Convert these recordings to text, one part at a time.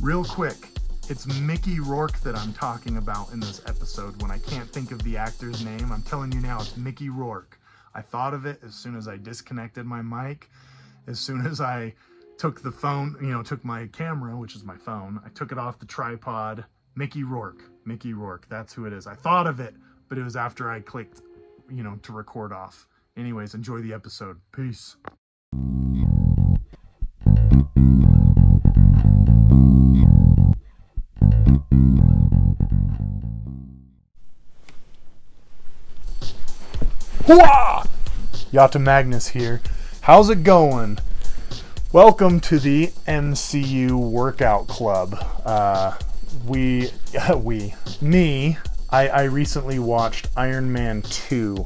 Real quick, it's Mickey Rourke that I'm talking about in this episode when I can't think of the actor's name. I'm telling you now, it's Mickey Rourke. I thought of it as soon as I disconnected my mic, as soon as I took the phone, took my camera, which is my phone, I took it off the tripod. Mickey Rourke, that's who it is. I thought of it, but it was after I clicked, to record off. Anyways, enjoy the episode. Peace. Hooah! YattaMagnus here. How's it going? Welcome to the MCU workout club. I recently watched Iron Man 2.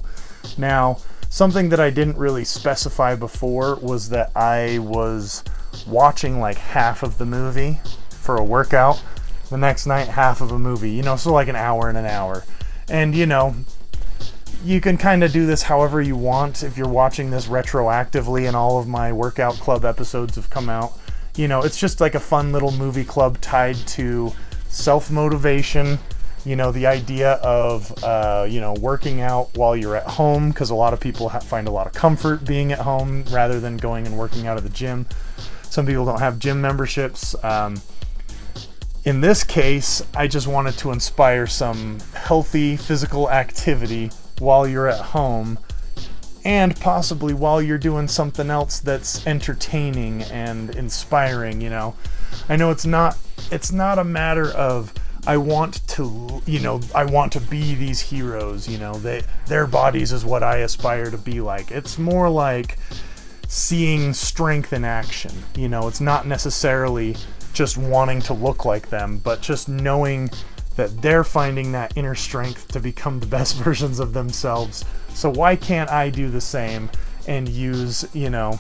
Now, something that I didn't really specify before was that I was watching like half of the movie for a workout. The next night, half of a movie, so like an hour and an hour. And, you can kind of do this however you want. If you're watching this retroactively and all of my workout club episodes have come out, it's just like a fun little movie club tied to self-motivation, the idea of, working out while you're at home, because a lot of people find a lot of comfort being at home rather than going and working out at the gym. Some people don't have gym memberships. In this case, I just wanted to inspire some healthy physical activity while you're at home, and possibly while you're doing something else that's entertaining and inspiring. I know it's not a matter of I want to be these heroes, their bodies is what I aspire to be like. It's more like seeing strength in action. It's not necessarily just wanting to look like them, but just knowing that they're finding that inner strength to become the best versions of themselves. So why can't I do the same and use, the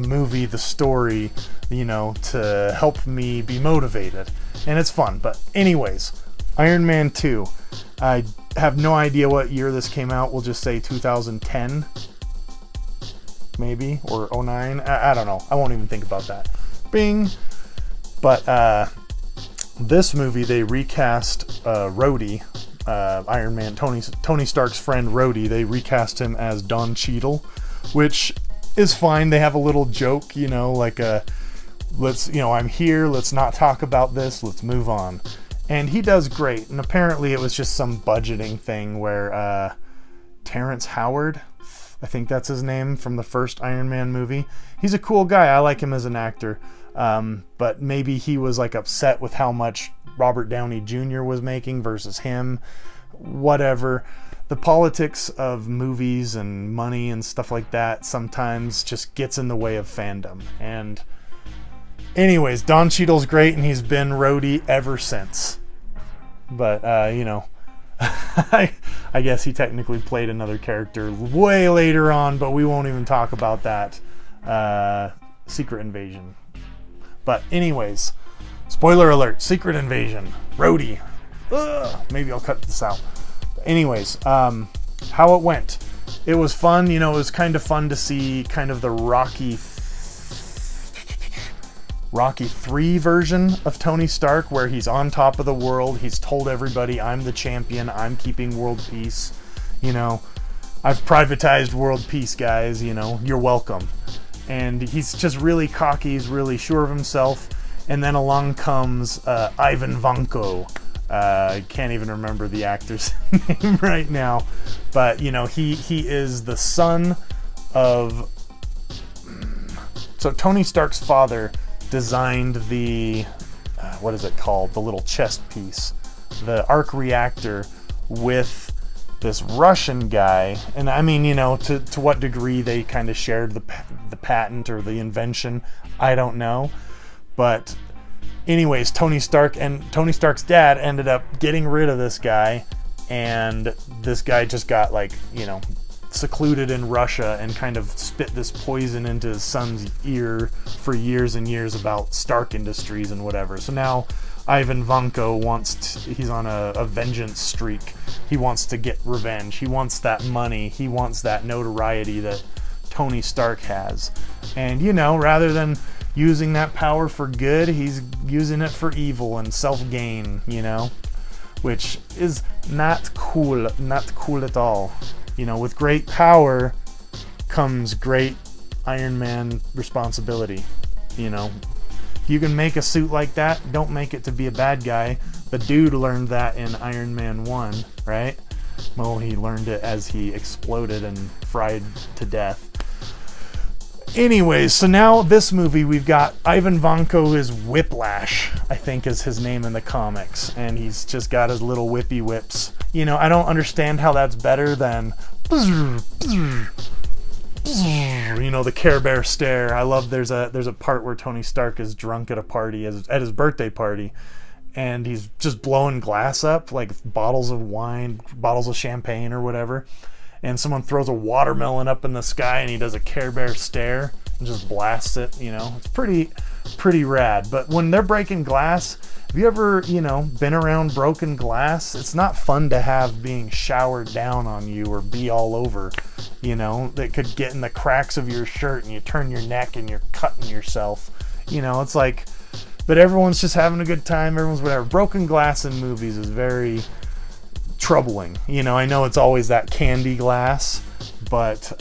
movie, the story, to help me be motivated? And it's fun. But anyways, Iron Man 2. I have no idea what year this came out. We'll just say 2010, maybe, or 09. I don't know. I won't even think about that. Bing. But, this movie, they recast Rhodey, Iron Man, Tony Stark's friend Rhodey. They recast him as Don Cheadle, which is fine. They have a little joke, like I'm here, let's not talk about this, let's move on. And he does great. And apparently it was just some budgeting thing where Terrence Howard, I think that's his name, from the first Iron Man movie. He's a cool guy. I like him as an actor. But maybe he was like upset with how much Robert Downey Jr. was making versus him. Whatever. The politics of movies and money and stuff like that sometimes just gets in the way of fandom. And anyways, Don Cheadle's great, and he's been Rhodey ever since. But, I guess he technically played another character way later on, but we won't even talk about that. Secret Invasion. But anyways, spoiler alert, Secret Invasion, Rhodey. Maybe I'll cut this out. But anyways, how it went. It was fun, it was kind of fun to see kind of the Rocky 3 version of Tony Stark, where he's on top of the world. He's told everybody, I'm the champion, I'm keeping world peace. I've privatized world peace, guys, you're welcome. And he's just really cocky, he's really sure of himself. And then along comes Ivan Vanko. I can't even remember the actor's name right now. But, he is the son of... So Tony Stark's father designed the... what is it called? The little chest piece. The arc reactor with this Russian guy, and I mean, to what degree they kind of shared the patent or the invention, I don't know. But anyways, Tony Stark and Tony Stark's dad ended up getting rid of this guy, and this guy just got secluded in Russia and kind of spit this poison into his son's ear for years and years about Stark Industries and whatever. So now Ivan Vanko he's on a vengeance streak. He wants to get revenge. He wants that money. He wants that notoriety that Tony Stark has. And, rather than using that power for good, he's using it for evil and self-gain, you know, which is not cool at all. You know, with great power comes great Iron Man responsibility. You know, if you can make a suit like that, don't make it to be a bad guy. The dude learned that in Iron Man 1, right? Well, he learned it as he exploded and fried to death. Anyways, so now this movie, we've got Ivan Vanko is Whiplash, I think is his name in the comics, and he's just got his little whippy whips. You know, I don't understand how that's better than, you know, the Care Bear stare. I love there's a part where Tony Stark is drunk at a party, at his birthday party, and he's just blowing glass up, like bottles of wine, bottles of champagne or whatever. And someone throws a watermelon up in the sky and he does a Care Bear stare and just blasts it, you know. It's pretty rad. But when they're breaking glass, have you ever, you know, been around broken glass? It's not fun to have being showered down on you or be all over, you know. That could get in the cracks of your shirt and you turn your neck and you're cutting yourself. You know, it's like, but everyone's just having a good time. Everyone's whatever. Broken glass in movies is very troubling. You know, I know it's always that candy glass, but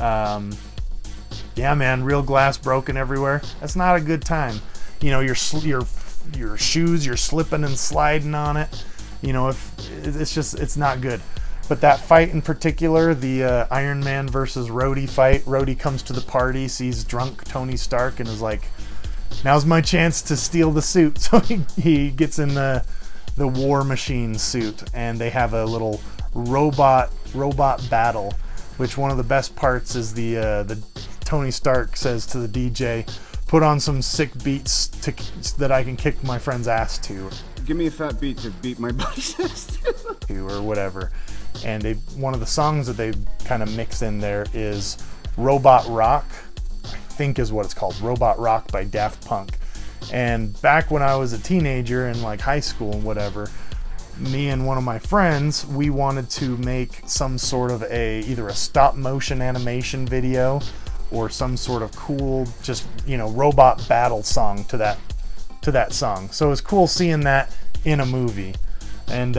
yeah, man, real glass broken everywhere. That's not a good time. You know, your shoes, you're slipping and sliding on it. You know, if it's not good. But that fight in particular, the Iron Man versus Rhodey fight, Rhodey comes to the party, sees drunk Tony Stark, and is like, now's my chance to steal the suit. So he gets in the War Machine suit, and they have a little robot battle, which one of the best parts is the Tony Stark says to the DJ, put on some sick beats that I can kick my friend's ass to. Give me a fat beat to beat my buddy's ass to. Or whatever. And one of the songs that they kind of mix in there is Robot Rock, I think is what it's called, Robot Rock by Daft Punk. And back when I was a teenager in like high school and whatever, me and one of my friends, we wanted to make some sort of either a stop motion animation video or some sort of cool, just, you know, robot battle song to that song. So it was cool seeing that in a movie. And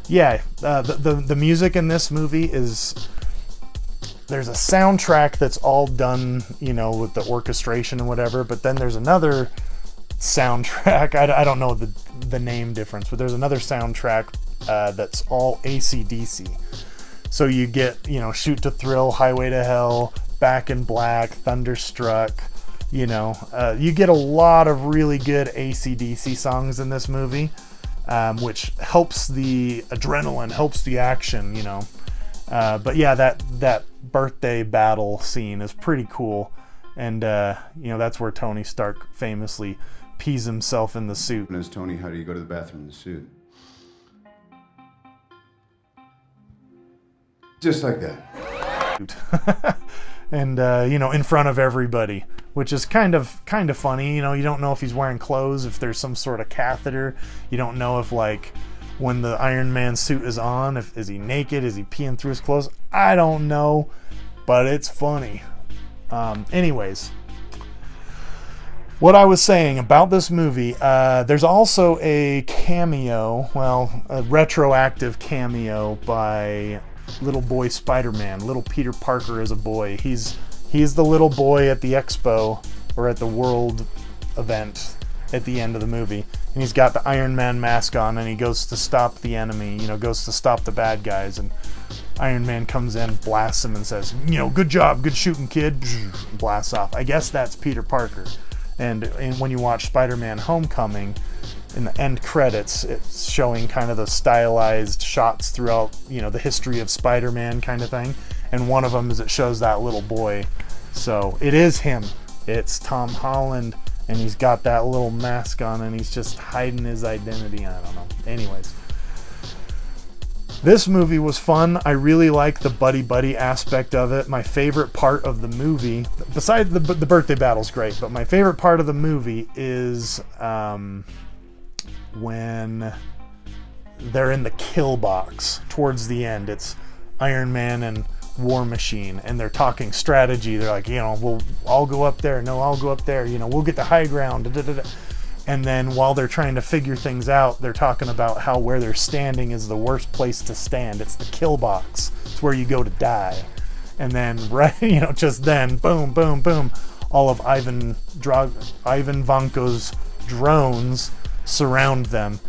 yeah, the music in this movie is, there's a soundtrack that's all done, you know, with the orchestration and whatever, but then there's another soundtrack, I don't know the name difference, but there's another soundtrack that's all AC/DC. So you get, you know, Shoot to Thrill, Highway to Hell, Back in Black, Thunderstruck, you know, you get a lot of really good AC/DC songs in this movie, which helps the adrenaline, helps the action, you know. But yeah, that birthday battle scene is pretty cool, and you know, that's where Tony Stark famously pees himself in the suit. And as Tony, how do you go to the bathroom in the suit? Just like that. And you know, in front of everybody, which is kind of funny. You know, you don't know if he's wearing clothes, if there's some sort of catheter. You don't know if, like, when the Iron Man suit is on, is he naked? Is he peeing through his clothes? I don't know, but it's funny. Anyways, what I was saying about this movie, there's also a cameo, well, a retroactive cameo by little boy Spider-Man. Little Peter Parker is a boy. He's the little boy at the expo, or at the World event at the end of the movie, and he's got the Iron Man mask on, and he goes to stop the enemy, you know, goes to stop the bad guys, and Iron Man comes in, blasts him, and says, you know, good job, good shooting, kid, blasts off. I guess that's Peter Parker. And when you watch Spider-Man Homecoming, in the end credits, it's showing kind of the stylized shots throughout, you know, the history of Spider-Man kind of thing, and one of them is it shows that little boy. So it is him. It's Tom Holland, and he's got that little mask on, and he's just hiding his identity. I don't know. Anyways, this movie was fun. I really like the buddy aspect of it. My favorite part of the movie, besides the birthday battle's great, but my favorite part of the movie is when they're in the kill box towards the end. It's Iron Man and war machine, and they're talking strategy. They're like, you know, well, I'll go up there. No, I'll go up there. You know, we'll get the high ground. Da, da, da, da. And then while they're trying to figure things out, they're talking about how where they're standing is the worst place to stand. It's the kill box. It's where you go to die. And then, right, you know, just then, boom, boom, boom, all of Ivan Vanko's drones surround them.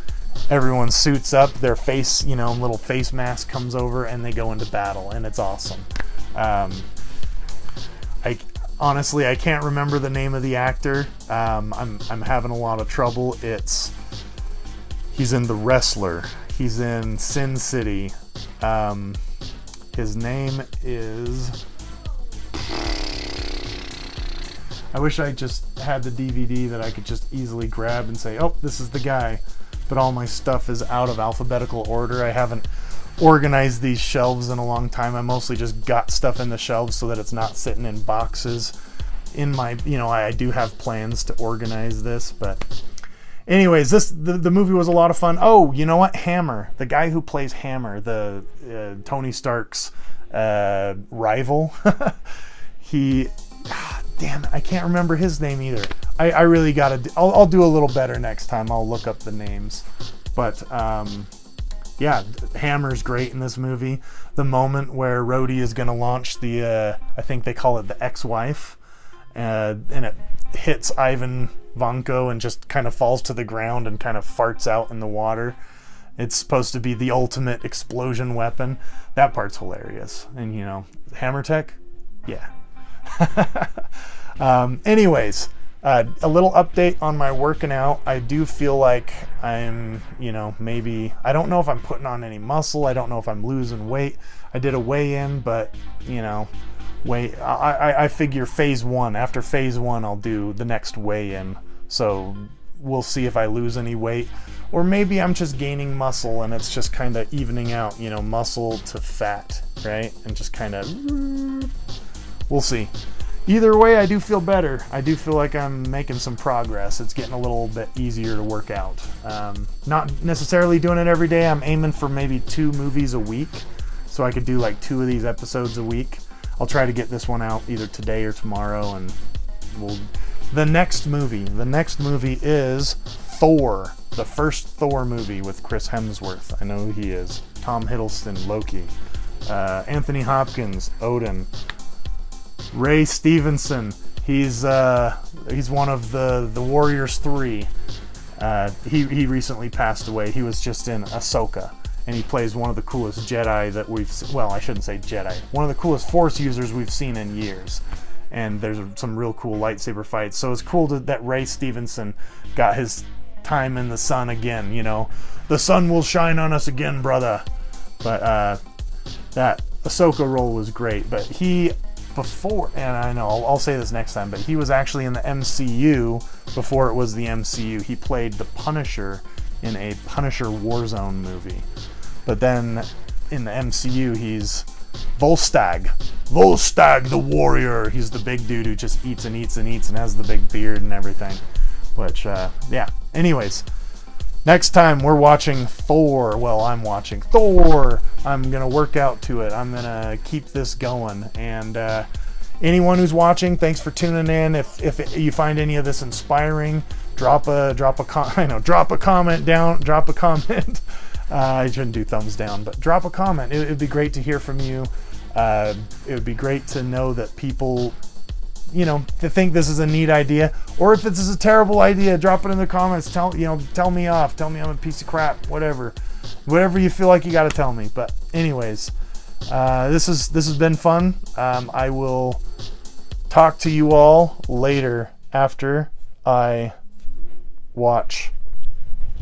Everyone suits up, their face, you know, little face mask comes over, and they go into battle, and it's awesome. Honestly, I can't remember the name of the actor. I'm having a lot of trouble. He's in The Wrestler. He's in Sin City. His name is... I wish I just had the DVD that I could just easily grab and say, oh, this is the guy. But all my stuff is out of alphabetical order. I haven't organized these shelves in a long time. I mostly just got stuff in the shelves so that it's not sitting in boxes. In my, you know, I do have plans to organize this, but anyways, the movie was a lot of fun. Oh, you know what? Hammer, the guy who plays Hammer, the Tony Stark's rival, damn it, I can't remember his name either. I really gotta, I'll do a little better next time. I'll look up the names. But, yeah, Hammer's great in this movie. The moment where Rhodey is gonna launch the, I think they call it the ex-wife, and it hits Ivan Vanko and just kind of falls to the ground and kind of farts out in the water. It's supposed to be the ultimate explosion weapon. That part's hilarious. And, you know, Hammer Tech? Yeah. Anyways, a little update on my working out. I do feel like I'm, you know, maybe, I don't know if I'm putting on any muscle. I don't know if I'm losing weight. I did a weigh-in, but, you know, I figure phase 1. After phase 1, I'll do the next weigh-in. So we'll see if I lose any weight. Or maybe I'm just gaining muscle and it's just kind of evening out, you know, muscle to fat, right? And just kind of, we'll see. Either way, I do feel better. I do feel like I'm making some progress. It's getting a little bit easier to work out. Not necessarily doing it every day. I'm aiming for maybe 2 movies a week. So I could do like 2 of these episodes a week. I'll try to get this one out either today or tomorrow, and the next movie is Thor, the first Thor movie with Chris Hemsworth. I know who he is. Tom Hiddleston, Loki. Anthony Hopkins, Odin. Ray Stevenson, he's one of the Warriors 3. He recently passed away. He was just in Ahsoka. And he plays one of the coolest Jedi that we've seen. Well, I shouldn't say Jedi. One of the coolest Force users we've seen in years. And there's some real cool lightsaber fights. So it's cool that Ray Stevenson got his time in the sun again, you know. The sun will shine on us again, brother. But that Ahsoka role was great. But he, before, and I know, I'll say this next time, but he was actually in the MCU before it was the MCU. He played the Punisher in a Punisher Warzone movie. But then in the MCU, he's Volstagg the Warrior. He's the big dude who just eats and eats and eats and has the big beard and everything. Which, yeah. Anyways, next time we're watching Thor. Well, I'm watching Thor. I'm going to work out to it. I'm going to keep this going. And anyone who's watching, thanks for tuning in. If you find any of this inspiring, drop a comment down. Drop a comment. I shouldn't do thumbs down, but drop a comment. It would be great to hear from you. It would be great to know that people, you know, to think this is a neat idea, or if this is a terrible idea, drop it in the comments. Tell me off. Tell me I'm a piece of crap. Whatever you feel like you got to tell me. But anyways, this has been fun. I will talk to you all later after I watch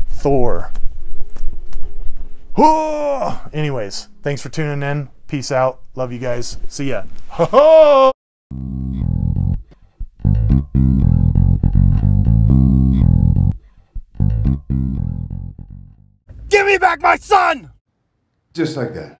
Thor. Anyways, thanks for tuning in. Peace out. Love you guys. See ya. Give me back my son! Just like that.